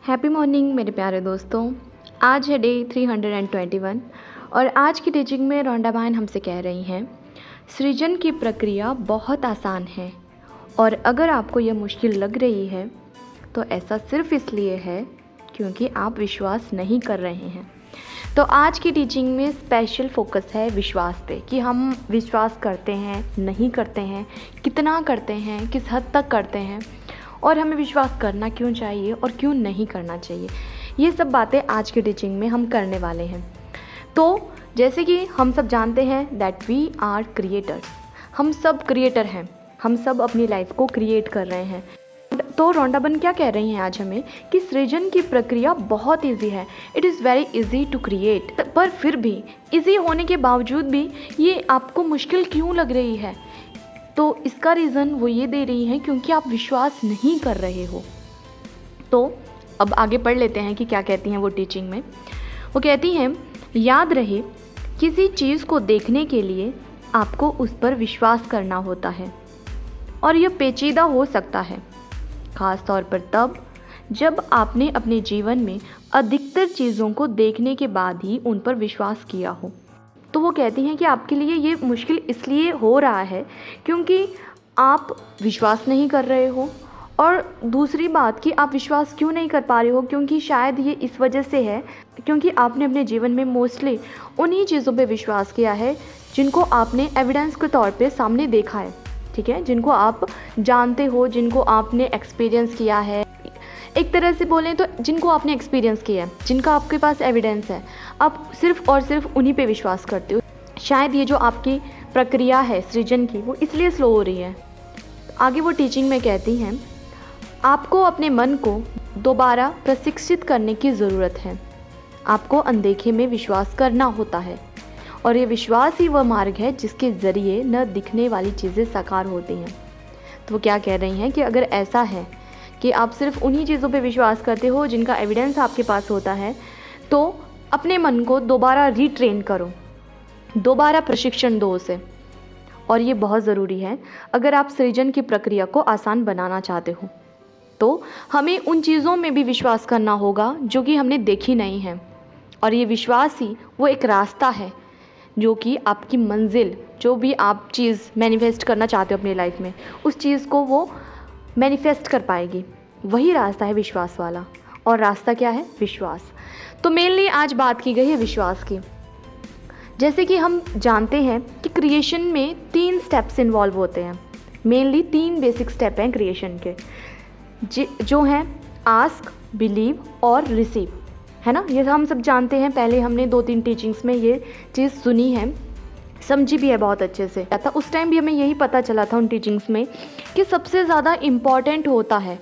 Happy morning मेरे प्यारे दोस्तों। आज है डे 321 और आज की टीचिंग में रोंडा बहन हमसे कह रही हैं, सृजन की प्रक्रिया बहुत आसान है और अगर आपको यह मुश्किल लग रही है तो ऐसा सिर्फ इसलिए है क्योंकि आप विश्वास नहीं कर रहे हैं। तो आज की टीचिंग में स्पेशल फोकस है विश्वास पे कि हम विश्वास करते हैं, नहीं करते हैं, कितना करते हैं, किस हद तक करते हैं और हमें विश्वास करना क्यों चाहिए और क्यों नहीं करना चाहिए। ये सब बातें आज की टीचिंग में हम करने वाले हैं। तो जैसे कि हम सब जानते हैं दैट वी आर क्रिएटर्स, हम सब क्रिएटर हैं, हम सब अपनी लाइफ को क्रिएट कर रहे हैं। तो रोंडा बहन क्या कह रही हैं आज हमें कि सृजन की प्रक्रिया बहुत इजी है, it is very easy to create. पर फिर भी इजी होने के बावजूद भी ये आपको मुश्किल क्यों लग रही है? तो इसका रीज़न वो ये दे रही हैं क्योंकि आप विश्वास नहीं कर रहे हो। तो अब आगे पढ़ लेते हैं कि क्या कहती हैं वो टीचिंग में। वो कहती हैं, याद रहे किसी चीज़ को देखने के लिए आपको उस पर विश्वास करना होता है और यह पेचीदा हो सकता है, ख़ास तौर पर तब जब आपने अपने जीवन में अधिकतर चीज़ों को देखने के बाद ही उन पर विश्वास किया हो। तो वो कहती हैं कि आपके लिए ये मुश्किल इसलिए हो रहा है क्योंकि आप विश्वास नहीं कर रहे हो, और दूसरी बात कि आप विश्वास क्यों नहीं कर पा रहे हो क्योंकि शायद ये इस वजह से है क्योंकि आपने अपने जीवन में मोस्टली उन्हीं चीज़ों पे विश्वास किया है जिनको आपने एविडेंस के तौर पे सामने देखा है, ठीक है, जिनको आप जानते हो, जिनको आपने एक्सपीरियंस किया है। एक तरह से बोलें तो जिनको आपने एक्सपीरियंस किया है, जिनका आपके पास एविडेंस है, आप सिर्फ और सिर्फ उन्हीं पे विश्वास करते हो। शायद ये जो आपकी प्रक्रिया है सृजन की वो इसलिए स्लो हो रही है। आगे वो टीचिंग में कहती हैं, आपको अपने मन को दोबारा प्रशिक्षित करने की ज़रूरत है। आपको अनदेखे में विश्वास करना होता है और ये विश्वास ही वह मार्ग है जिसके ज़रिए न दिखने वाली चीज़ें साकार होती हैं। तो वो क्या कह रही हैं कि अगर ऐसा है कि आप सिर्फ उन्हीं चीज़ों पे विश्वास करते हो जिनका एविडेंस आपके पास होता है, तो अपने मन को दोबारा रीट्रेन करो, दोबारा प्रशिक्षण दो उसे। और ये बहुत ज़रूरी है अगर आप सृजन की प्रक्रिया को आसान बनाना चाहते हो। तो हमें उन चीज़ों में भी विश्वास करना होगा जो कि हमने देखी नहीं है, और ये विश्वास ही वो एक रास्ता है जो कि आपकी मंजिल, जो भी आप चीज़ मैनिफेस्ट करना चाहते हो अपनी लाइफ में, उस चीज़ को वो मैनिफेस्ट कर पाएगी। वही रास्ता है विश्वास वाला, और रास्ता क्या है? विश्वास। तो मेनली आज बात की गई है विश्वास की। जैसे कि हम जानते हैं कि क्रिएशन में 3 स्टेप्स इन्वॉल्व होते हैं। मेनली 3 बेसिक स्टेप हैं क्रिएशन के, जो हैं आस्क, बिलीव और रिसीव, है ना। ये हम सब जानते हैं, पहले हमने 2-3 टीचिंग्स में ये चीज़ सुनी है, समझी भी है बहुत अच्छे से। उस टाइम भी हमें यही पता चला था उन टीचिंग्स में कि सबसे ज़्यादा इम्पॉर्टेंट होता है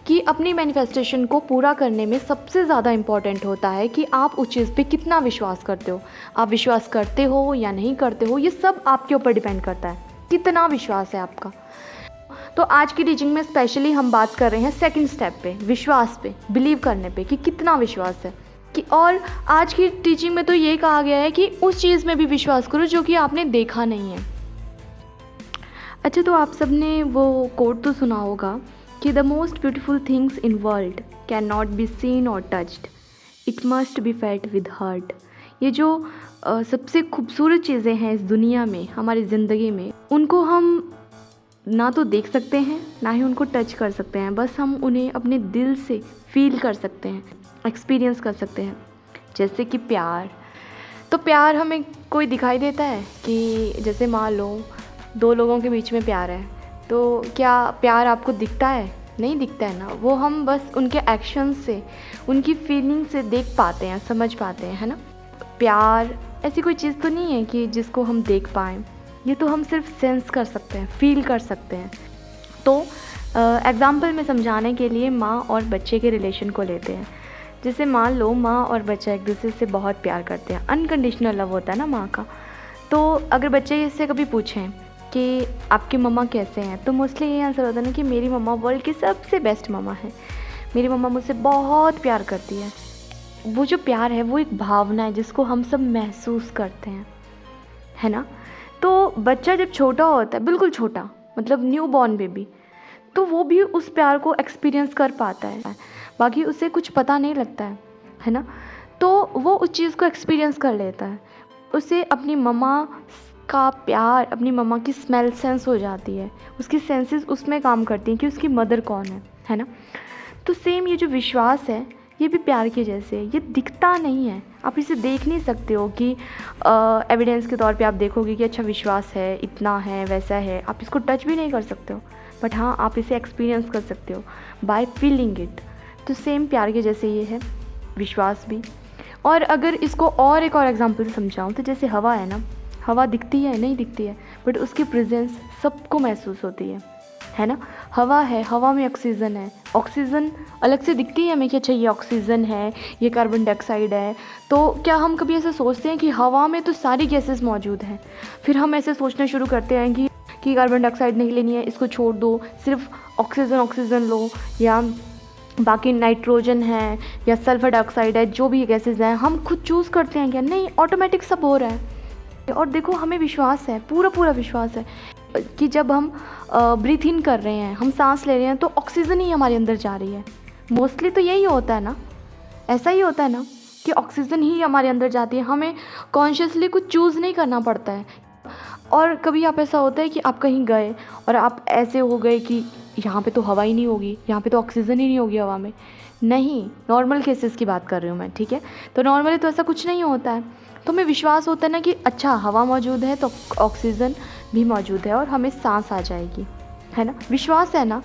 कि अपनी मैनिफेस्टेशन को पूरा करने में सबसे ज़्यादा इम्पॉर्टेंट होता है कि आप उस चीज़ पे कितना विश्वास करते हो। आप विश्वास करते हो या नहीं करते हो, ये सब आपके ऊपर डिपेंड करता है, कितना विश्वास है आपका। तो आज की टीचिंग में स्पेशली हम बात कर रहे हैं सेकंड स्टेप पे, विश्वास पे, बिलीव करने पे कि कितना विश्वास है। कि और आज की टीचिंग में तो ये कहा गया है कि उस चीज़ में भी विश्वास करो जो कि आपने देखा नहीं है। अच्छा, तो आप सब ने वो कोट तो सुना होगा कि the most beautiful things in world can not be seen और touched, it must be felt with heart. ये जो सबसे खूबसूरत चीज़ें हैं इस दुनिया में, हमारी ज़िंदगी में, उनको हम ना तो देख सकते हैं ना ही उनको टच कर सकते हैं, बस हम उन्हें अपने दिल से फील कर सकते हैं, एक्सपीरियंस कर सकते हैं। जैसे कि प्यार। तो प्यार हमें कोई दिखाई देता है कि जैसे मान लो 2 लोगों के बीच में प्यार है, तो क्या प्यार आपको दिखता है? नहीं दिखता है ना। वो हम बस उनके एक्शन से, उनकी फीलिंग से देख पाते हैं, समझ पाते हैं, है ना। प्यार ऐसी कोई चीज़ तो नहीं है कि जिसको हम देख पाएँ, ये तो हम सिर्फ सेंस कर सकते हैं, फील कर सकते हैं। तो एग्ज़ाम्पल में समझाने के लिए माँ और बच्चे के रिलेशन को लेते हैं। जैसे मान लो माँ और बच्चा एक दूसरे से बहुत प्यार करते हैं, अनकंडीशनल लव होता है ना माँ का। तो अगर बच्चे इससे कभी पूछें कि आपकी मम्मा कैसे हैं, तो मोस्टली ये आंसर होता है ना कि मेरी मम्मा वर्ल्ड की सबसे बेस्ट मम्मा है, मेरी मम्मा मुझसे बहुत प्यार करती है। वो जो प्यार है वो एक भावना है जिसको हम सब महसूस करते हैं, है ना। तो बच्चा जब छोटा होता है, बिल्कुल छोटा, मतलब न्यू बॉर्न बेबी, तो वो भी उस प्यार को एक्सपीरियंस कर पाता है। बाकी उसे कुछ पता नहीं लगता है ना। तो वो उस चीज़ को एक्सपीरियंस कर लेता है, उसे अपनी मम्मा का प्यार, अपनी मम्मा की स्मेल सेंस हो जाती है, उसकी सेंसेस उसमें काम करती हैं कि उसकी मदर कौन है ना। तो सेम ये जो विश्वास है ये भी प्यार के जैसे है, ये दिखता नहीं है, आप इसे देख नहीं सकते हो कि एविडेंस के तौर पे आप देखोगे कि अच्छा विश्वास है, इतना है, वैसा है, आप इसको टच भी नहीं कर सकते हो, बट हाँ आप इसे एक्सपीरियंस कर सकते हो बाय फीलिंग इट। तो सेम प्यार के जैसे ये है विश्वास भी। और अगर इसको और एक और एग्जांपल से समझाऊँ तो जैसे हवा है ना, हवा दिखती है नहीं दिखती है, बट उसकी प्रेजेंस सबको महसूस होती है ना। हवा है, हवा में ऑक्सीजन है, ऑक्सीजन अलग से दिखती है हमें कि अच्छा ये ऑक्सीजन है, ये कार्बन डाइऑक्साइड है। तो क्या हम कभी ऐसे सोचते हैं कि हवा में तो सारी गैसेस मौजूद हैं, फिर हम ऐसे सोचना शुरू करते हैं कि कार्बन डाइऑक्साइड नहीं लेनी है, इसको छोड़ दो, सिर्फ ऑक्सीजन लो, या बाकी नाइट्रोजन है या सल्फर डाइऑक्साइड है, जो भी गैसेस हैं हम खुद चूज़ करते हैं क्या? नहीं, ऑटोमेटिक सब हो रहा है। और देखो हमें विश्वास है, पूरा विश्वास है कि जब हम ब्रीथ इन कर रहे हैं, हम सांस ले रहे हैं, तो ऑक्सीजन ही हमारे अंदर जा रही है। मोस्टली तो यही होता है ना, ऐसा ही होता है ना कि ऑक्सीजन ही हमारे अंदर जाती है, हमें कॉन्शियसली कुछ चूज़ नहीं करना पड़ता है। और कभी आप ऐसा होता है कि आप कहीं गए और आप ऐसे हो गए कि यहाँ पे तो हवा ही नहीं होगी, यहाँ पे तो ऑक्सीजन ही नहीं होगी हवा में। नहीं, नॉर्मल केसेस की बात कर रही हूँ मैं, ठीक है। तो नॉर्मली तो ऐसा कुछ नहीं होता है, तो हमें विश्वास होता है ना कि अच्छा हवा मौजूद है तो ऑक्सीजन भी मौजूद है और हमें सांस आ जाएगी, है ना। विश्वास है ना।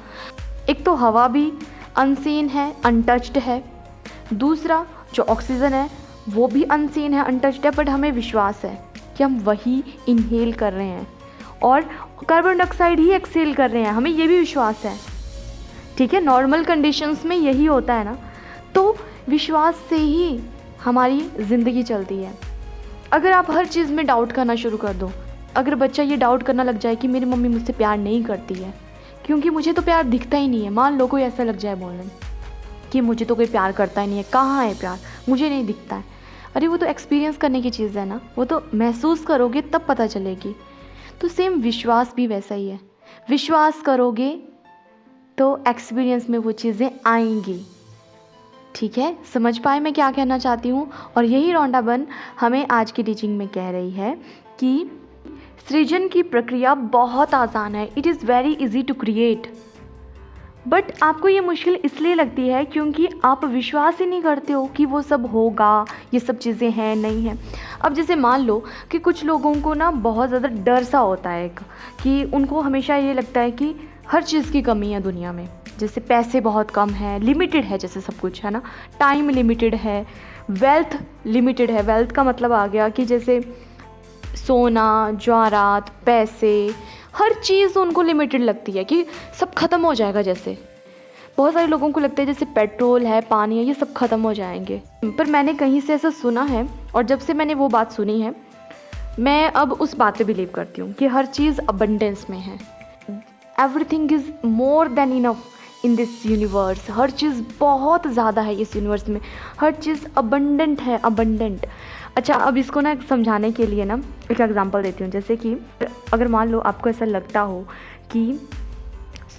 एक तो हवा भी अनसीन है, अनटच्ड है, दूसरा जो ऑक्सीजन है वो भी अनसीन है, अनटच्ड है, बट हमें विश्वास है कि हम वही इनहेल कर रहे हैं और कार्बन डाइऑक्साइड ही एक्सहेल कर रहे हैं, हमें ये भी विश्वास है, ठीक है। नॉर्मल कंडीशंस में यही होता है ना। तो विश्वास से ही हमारी ज़िंदगी चलती है। अगर आप हर चीज़ में डाउट करना शुरू कर दो, अगर बच्चा ये डाउट करना लग जाए कि मेरी मम्मी मुझसे प्यार नहीं करती है क्योंकि मुझे तो प्यार दिखता ही नहीं है, मान लो कोई ऐसा लग जाए बोलने कि मुझे तो कोई प्यार करता ही नहीं है, कहाँ है प्यार, मुझे नहीं दिखता है। अरे वो तो एक्सपीरियंस करने की चीज़ है ना, वो तो महसूस करोगे तब पता चलेगी। तो सेम विश्वास भी वैसा ही है, विश्वास करोगे तो एक्सपीरियंस में वो चीज़ें आएंगी, ठीक है। समझ पाए मैं क्या कहना चाहती हूँ। और यही रॉन्डा बर्न हमें आज की टीचिंग में कह रही है कि सृजन की प्रक्रिया बहुत आसान है, it is very easy to create, but आपको ये मुश्किल इसलिए लगती है क्योंकि आप विश्वास ही नहीं करते हो कि वो सब होगा, ये सब चीज़ें हैं नहीं हैं। अब जैसे मान लो कि कुछ लोगों को ना बहुत ज़्यादा डर सा होता है कि उनको हमेशा ये लगता है कि हर चीज़ की कमी है दुनिया में, जैसे पैसे बहुत कम है, लिमिटेड है जैसे सब कुछ, है ना, टाइम लिमिटेड है, वेल्थ लिमिटेड है। वेल्थ का मतलब आ गया कि जैसे सोना, जवाहरात, पैसे, हर चीज़ उनको लिमिटेड लगती है कि सब ख़त्म हो जाएगा। जैसे बहुत सारे लोगों को लगता है जैसे पेट्रोल है, पानी है, ये सब ख़त्म हो जाएंगे। पर मैंने कहीं से ऐसा सुना है और जब से मैंने वो बात सुनी है मैं अब उस बात पे बिलीव करती हूँ कि हर चीज़ अबंडेंस में है। Everything is more than enough in this universe. हर चीज़ बहुत ज़्यादा है इस यूनिवर्स में, हर चीज़ अबंडेंट है, अबंडेंट। अच्छा, अब इसको ना समझाने के लिए ना एक एग्जांपल देती हूँ। जैसे कि अगर मान लो आपको ऐसा लगता हो कि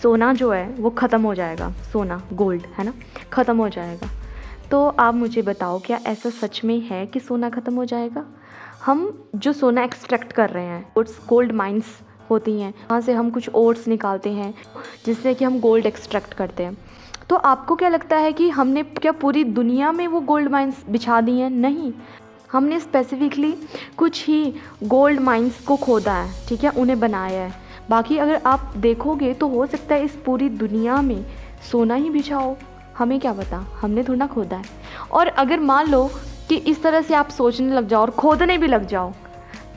सोना जो है वो ख़त्म हो जाएगा, सोना गोल्ड है ना ख़त्म हो जाएगा, तो आप मुझे बताओ क्या ऐसा सच में है कि सोना ख़त्म हो जाएगा? हम जो सोना एक्सट्रैक्ट कर रहे हैं, गोल्ड माइंस होती हैं, वहाँ से हम कुछ ओट्स निकालते हैं जिससे कि हम गोल्ड एक्सट्रैक्ट करते हैं। तो आपको क्या लगता है कि हमने क्या पूरी दुनिया में वो गोल्ड माइंस बिछा दी हैं? नहीं, हमने स्पेसिफिकली कुछ ही गोल्ड माइंस को खोदा है, ठीक है, उन्हें बनाया है। बाकी अगर आप देखोगे तो हो सकता है इस पूरी दुनिया में सोना ही बिछा हो, हमें क्या पता, हमने थोड़ा खोदा है। और अगर मान लो कि इस तरह से आप सोचने लग जाओ और खोदने भी लग जाओ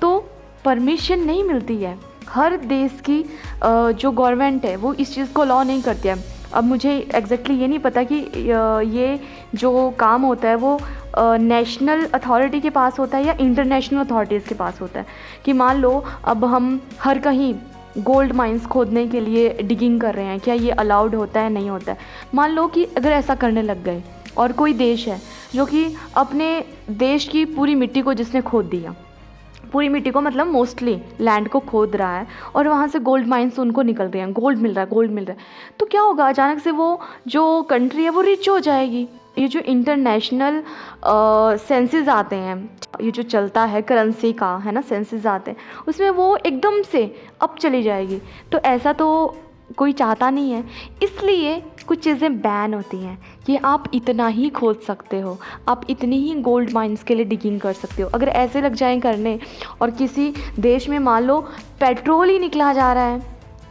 तो परमिशन नहीं मिलती है। हर देश की जो गवर्नमेंट है वो इस चीज़ को लॉ नहीं करती है। अब मुझे एग्जैक्टली ये नहीं पता कि ये जो काम होता है वो नेशनल अथॉरिटी के पास होता है या इंटरनेशनल अथॉरिटीज़ के पास होता है, कि मान लो अब हम हर कहीं गोल्ड माइंस खोदने के लिए डिगिंग कर रहे हैं, क्या ये अलाउड होता है, नहीं होता है। मान लो कि अगर ऐसा करने लग गए और कोई देश है जो कि अपने देश की पूरी मिट्टी को जिसने खोद दिया, पूरी मिट्टी को मतलब मोस्टली लैंड को खोद रहा है और वहाँ से गोल्ड माइन्स उनको निकल रहे हैं, गोल्ड मिल रहा है, गोल्ड मिल रहा है। तो क्या होगा, अचानक से वो जो कंट्री है वो रिच हो जाएगी। ये जो इंटरनेशनल सेंसेस आते हैं, ये जो चलता है करेंसी का, है ना, सेंसेस आते हैं, उसमें वो एकदम से अप चली जाएगी। तो ऐसा तो कोई चाहता नहीं है, इसलिए कुछ चीज़ें बैन होती हैं कि आप इतना ही खोद सकते हो, आप इतनी ही गोल्ड माइंस के लिए डिगिंग कर सकते हो। अगर ऐसे लग जाएं करने और किसी देश में मान लो पेट्रोल ही निकला जा रहा है,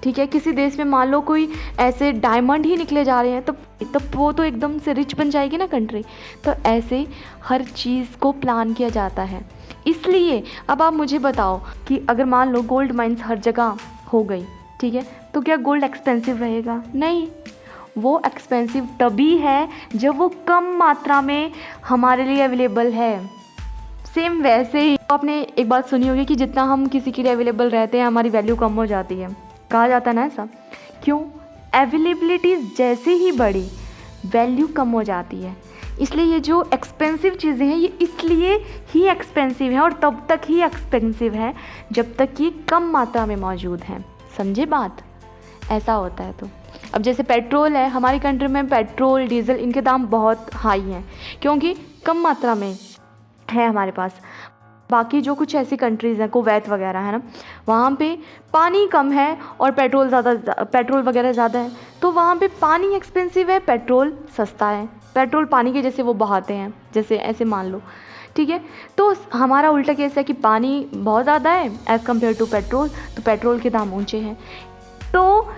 ठीक है, किसी देश में मान लो कोई ऐसे डायमंड ही निकले जा रहे हैं, तब वो तो एकदम से रिच बन जाएगी ना कंट्री। तो ऐसे हर चीज़ को प्लान किया जाता है। इसलिए अब आप मुझे बताओ कि अगर मान लो गोल्ड माइंस हर जगह हो गई, ठीक है, तो क्या गोल्ड एक्सपेंसिव रहेगा? नहीं, वो एक्सपेंसिव तभी है जब वो कम मात्रा में हमारे लिए अवेलेबल है। सेम वैसे ही आपने एक बात सुनी होगी कि जितना हम किसी के लिए अवेलेबल रहते हैं हमारी वैल्यू कम हो जाती है, कहा जाता है ना ऐसा। क्यों? अवेलेबिलिटी जैसे ही बढ़ी वैल्यू कम हो जाती है। इसलिए ये जो एक्सपेंसिव चीज़ें हैं ये इसलिए ही एक्सपेंसिव हैं और तब तक ही एक्सपेंसिव है जब तक ये कम मात्रा में मौजूद हैं। समझे बात? ऐसा होता है। तो अब जैसे पेट्रोल है, हमारी कंट्री में पेट्रोल डीजल इनके दाम बहुत हाई हैं क्योंकि कम मात्रा में है हमारे पास। बाकी जो कुछ ऐसी कंट्रीज़ हैं, कुवैत वगैरह है ना, वहाँ पे पानी कम है और पेट्रोल वगैरह ज़्यादा है, तो वहाँ पे पानी एक्सपेंसिव है, पेट्रोल सस्ता है। पेट्रोल पानी के जैसे वो बहाते हैं, जैसे ऐसे मान लो, ठीक है। तो हमारा उल्टा केस है कि पानी बहुत ज़्यादा है एज़ कम्पेयर टू पेट्रोल, तो पेट्रोल के दाम ऊँचे हैं। तो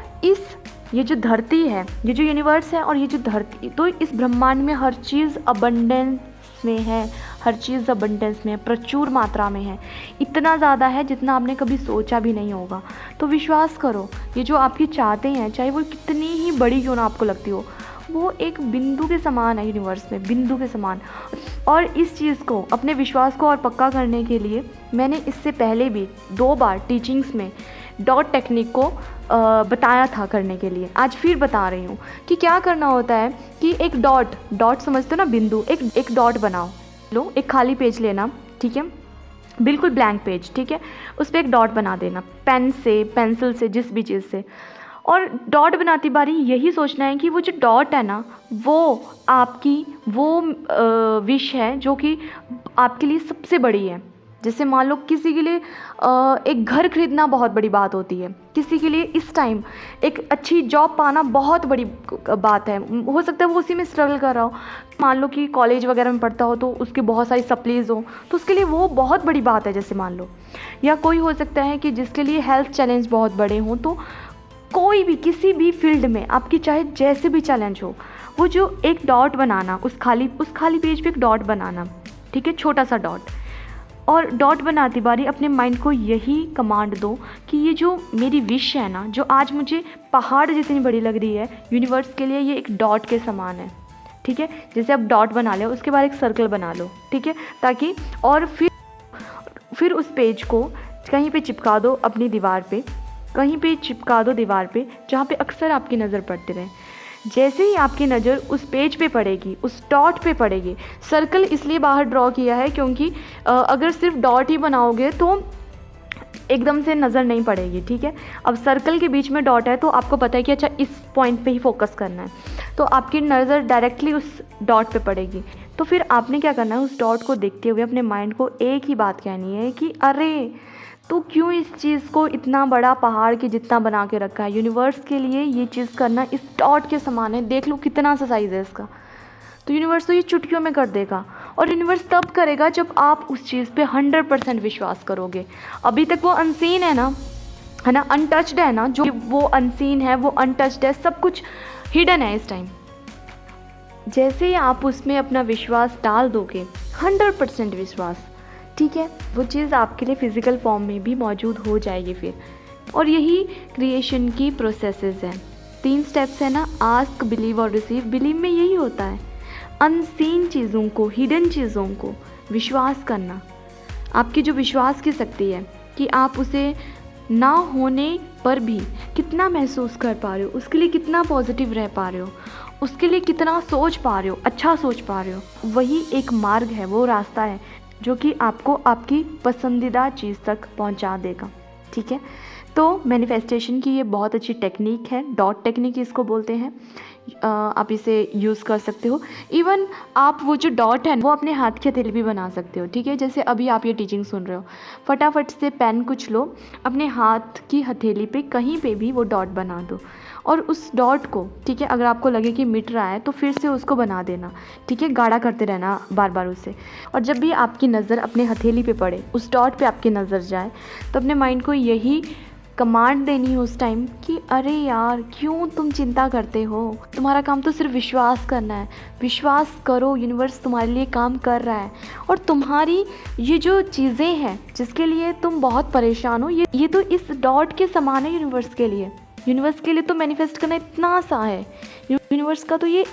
ये जो धरती है, ये जो यूनिवर्स है और ये जो धरती, तो इस ब्रह्मांड में हर चीज़ अबंडेंस में है, हर चीज़ अबंडेंस में है, प्रचुर मात्रा में है। इतना ज़्यादा है जितना आपने कभी सोचा भी नहीं होगा। तो विश्वास करो, ये जो आपकी चाहते हैं, चाहे वो कितनी ही बड़ी क्यों ना आपको लगती हो, वो एक बिंदु के समान है यूनिवर्स में, बिंदु के समान। और इस चीज़ को, अपने विश्वास को और पक्का करने के लिए मैंने इससे पहले भी 2 बार टीचिंग्स में डॉट टेक्निक को बताया था करने के लिए। आज फिर बता रही हूँ कि क्या करना होता है कि एक डॉट समझते हो ना, बिंदु, एक डॉट बनाओ। लो एक खाली पेज लेना, ठीक है, बिल्कुल ब्लैंक पेज, ठीक है, उस पर एक डॉट बना देना, पेन से, पेंसिल से, जिस भी चीज़ से। और डॉट बनाती बारी यही सोचना है कि वो जो डॉट है ना, वो आपकी वो विश है जो कि आपके लिए सबसे बड़ी है। जैसे मान लो किसी के लिए एक घर खरीदना बहुत बड़ी बात होती है, किसी के लिए इस टाइम एक अच्छी जॉब पाना बहुत बड़ी बात है। हो सकता है वो उसी में स्ट्रगल कर रहा हो। मान लो कि कॉलेज वगैरह में पढ़ता हो तो उसकी बहुत सारी सप्लीज हो, तो उसके लिए वो बहुत बड़ी बात है, जैसे मान लो। या कोई हो सकता है कि जिसके लिए हेल्थ चैलेंज बहुत बड़े हों, तो कोई भी किसी भी फील्ड में आपकी चाहे जैसे भी चैलेंज हो, वो जो एक डॉट बनाना, उस खाली पेज पे एक डॉट बनाना, ठीक है, छोटा सा डॉट। और डॉट बनाती बारी अपने माइंड को यही कमांड दो कि ये जो मेरी विश है ना, जो आज मुझे पहाड़ जितनी बड़ी लग रही है, यूनिवर्स के लिए ये एक डॉट के समान है, ठीक है। जैसे अब डॉट बना लो, उसके बाद एक सर्कल बना लो, ठीक है, ताकि और फिर उस पेज को कहीं पे चिपका दो अपनी दीवार पे, कहीं पे चिपका दो दीवार पे जहाँ पे अक्सर आपकी नज़र पड़ती रहे। जैसे ही आपकी नज़र उस पेज पे पड़ेगी, उस डॉट पे पड़ेगी, सर्कल इसलिए बाहर ड्रॉ किया है क्योंकि अगर सिर्फ डॉट ही बनाओगे तो एकदम से नज़र नहीं पड़ेगी, ठीक है। अब सर्कल के बीच में डॉट है तो आपको पता है कि अच्छा इस पॉइंट पे ही फोकस करना है, तो आपकी नज़र डायरेक्टली उस डॉट पे पड़ेगी। तो फिर आपने क्या करना है, उस डॉट को देखते हुए अपने माइंड को एक ही बात कहनी है कि अरे तो क्यों इस चीज़ को इतना बड़ा पहाड़ के जितना बना के रखा है, यूनिवर्स के लिए ये चीज़ करना इस डॉट के समान है, देख लो कितना सा साइज़ है इसका। तो यूनिवर्स तो ये चुटकियों में कर देगा, और यूनिवर्स तब करेगा जब आप उस चीज़ पे 100% विश्वास करोगे। अभी तक वो अनसीन है ना, अनटच्ड है ना, जो वो अनसीन है, वो अनटच्ड है, सब कुछ हिडन है इस टाइम। जैसे ही आप उसमें अपना विश्वास डाल दोगे, 100% विश्वास, ठीक है, वो चीज़ आपके लिए फ़िज़िकल फॉर्म में भी मौजूद हो जाएगी फिर। और यही क्रिएशन की प्रोसेसेस हैं। 3 स्टेप्स है ना, आस्क, बिलीव और रिसीव। बिलीव में यही होता है, अनसीन चीज़ों को, हिडन चीज़ों को विश्वास करना। आपकी जो विश्वास की शक्ति है कि आप उसे ना होने पर भी कितना महसूस कर पा रहे हो, उसके लिए कितना पॉजिटिव रह पा रहे हो, उसके लिए कितना सोच पा रहे हो, अच्छा सोच पा रहे हो, वही एक मार्ग है, वो रास्ता है जो कि आपको आपकी पसंदीदा चीज़ तक पहुंचा देगा। ठीक है, तो मैनिफेस्टेशन की ये बहुत अच्छी टेक्निक है, डॉट टेक्निक इसको बोलते हैं। आप इसे यूज़ कर सकते हो। इवन आप वो जो डॉट है वो अपने हाथ की हथेली भी बना सकते हो। ठीक है, जैसे अभी आप ये टीचिंग सुन रहे हो, फटाफट से पेन कुछ लो, अपने हाथ की हथेली पे कहीं पे भी वो डॉट बना दो और उस डॉट को, ठीक है, अगर आपको लगे कि मिट रहा है तो फिर से उसको बना देना। ठीक है, गाढ़ा करते रहना बार बार उसे। और जब भी आपकी नज़र अपने हथेली पे पड़े, उस डॉट पे आपकी नज़र जाए, तो अपने माइंड को यही कमांड देनी है उस टाइम कि अरे यार क्यों तुम चिंता करते हो, तुम्हारा काम तो सिर्फ विश्वास करना है। विश्वास करो, यूनिवर्स तुम्हारे लिए काम कर रहा है। और तुम्हारी ये जो चीज़ें हैं जिसके लिए तुम बहुत परेशान हो, ये तो इस डॉट के समान है यूनिवर्स के लिए। यूनिवर्स के लिए तो मैनिफेस्ट करना इतना आसान है। यूनिवर्स का तो ये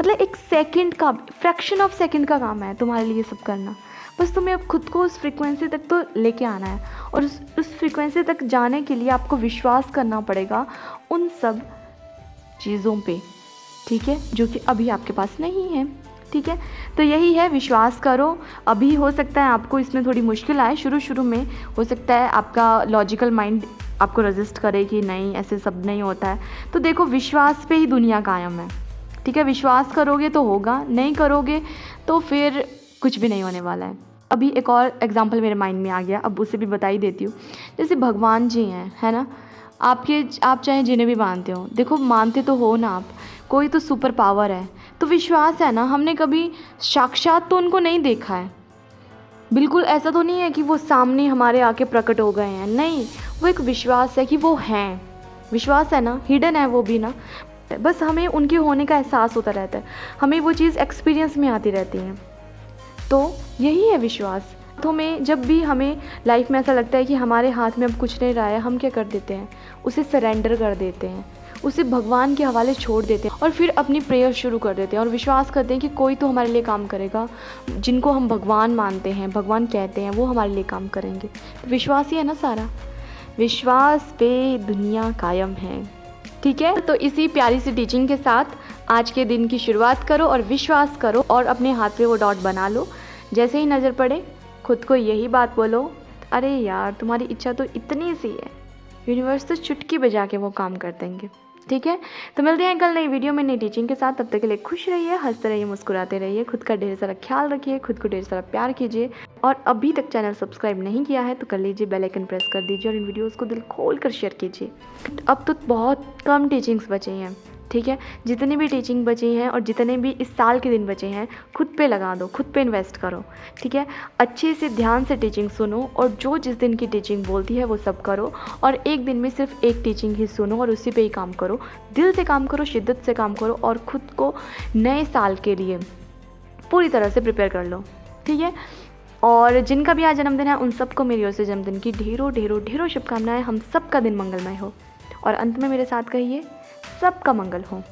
मतलब एक सेकंड का, फ्रैक्शन ऑफ सेकंड का काम है तुम्हारे लिए सब करना। बस तुम्हें अब खुद को उस फ्रीक्वेंसी तक तो लेके आना है और उस फ्रीक्वेंसी तक जाने के लिए आपको विश्वास करना पड़ेगा उन सब चीज़ों पे। ठीक है, जो कि अभी आपके पास नहीं है। ठीक है, तो यही है, विश्वास करो। अभी हो सकता है आपको इसमें थोड़ी मुश्किल आए, शुरू में हो सकता है आपका लॉजिकल माइंड आपको रजिस्ट करे कि नहीं ऐसे सब नहीं होता है। तो देखो, विश्वास पे ही दुनिया कायम है। ठीक है, विश्वास करोगे तो होगा, नहीं करोगे तो फिर कुछ भी नहीं होने वाला है। अभी एक और एग्जांपल मेरे माइंड में आ गया, अब उसे भी बता ही देती हूँ। जैसे भगवान जी हैं, है ना, आप चाहे जिन्हें भी मानते हो, देखो मानते तो हो ना आप, कोई तो सुपर पावर है, तो विश्वास है ना। हमने कभी साक्षात तो उनको नहीं देखा है, बिल्कुल ऐसा तो नहीं है कि वो सामने हमारे आके प्रकट हो गए हैं, नहीं, वो एक विश्वास है कि वो हैं। विश्वास है ना, हिडन है वो भी ना, बस हमें उनके होने का एहसास होता रहता है, हमें वो चीज़ एक्सपीरियंस में आती रहती है। तो यही है विश्वास। तो में जब भी हमें लाइफ में ऐसा लगता है कि हमारे हाथ में अब कुछ नहीं रहा है, हम क्या कर देते हैं, उसे सरेंडर कर देते हैं, उसे भगवान के हवाले छोड़ देते हैं और फिर अपनी प्रेयर शुरू कर देते हैं और विश्वास करते हैं कि कोई तो हमारे लिए काम करेगा। जिनको हम भगवान मानते हैं, भगवान कहते हैं, वो हमारे लिए काम करेंगे। तो विश्वास ही है ना सारा, विश्वास पे दुनिया कायम है। ठीक है, तो इसी प्यारी सी टीचिंग के साथ आज के दिन की शुरुआत करो और विश्वास करो और अपने हाथ पे वो डॉट बना लो। जैसे ही नज़र पड़े, खुद को यही बात बोलो, अरे यार तुम्हारी इच्छा तो इतनी सी है, यूनिवर्स तो चुटकी बजा के वो काम कर देंगे। ठीक है, तो मिलते हैं कल नई वीडियो में नई टीचिंग के साथ। तब तक के लिए खुश रहिए, हंसते रहिए, मुस्कुराते रहिए, खुद का ढेर सारा ख्याल रखिए, खुद को ढेर सारा प्यार कीजिए। और अभी तक चैनल सब्सक्राइब नहीं किया है तो कर लीजिए, बेल आइकन प्रेस कर दीजिए और इन वीडियोज़ को दिल खोल कर शेयर कीजिए। अब तो बहुत कम टीचिंग्स बचे हैं। ठीक है, जितनी भी टीचिंग बची हैं और जितने भी इस साल के दिन बचे हैं, खुद पे लगा दो, खुद पे इन्वेस्ट करो। ठीक है, अच्छे से ध्यान से टीचिंग सुनो और जो जिस दिन की टीचिंग बोलती है वो सब करो। और एक दिन में सिर्फ एक टीचिंग ही सुनो और उसी पे ही काम करो, दिल से काम करो, शिद्दत से काम करो और ख़ुद को नए साल के लिए पूरी तरह से प्रिपेयर कर लो। ठीक है, और जिनका भी आज जन्मदिन है उन सबको मेरी ओर से जन्मदिन की ढेरों ढेरों ढेरों शुभकामनाएं। हम सबका दिन मंगलमय हो और अंत में मेरे साथ कहिए, सबका मंगल हो।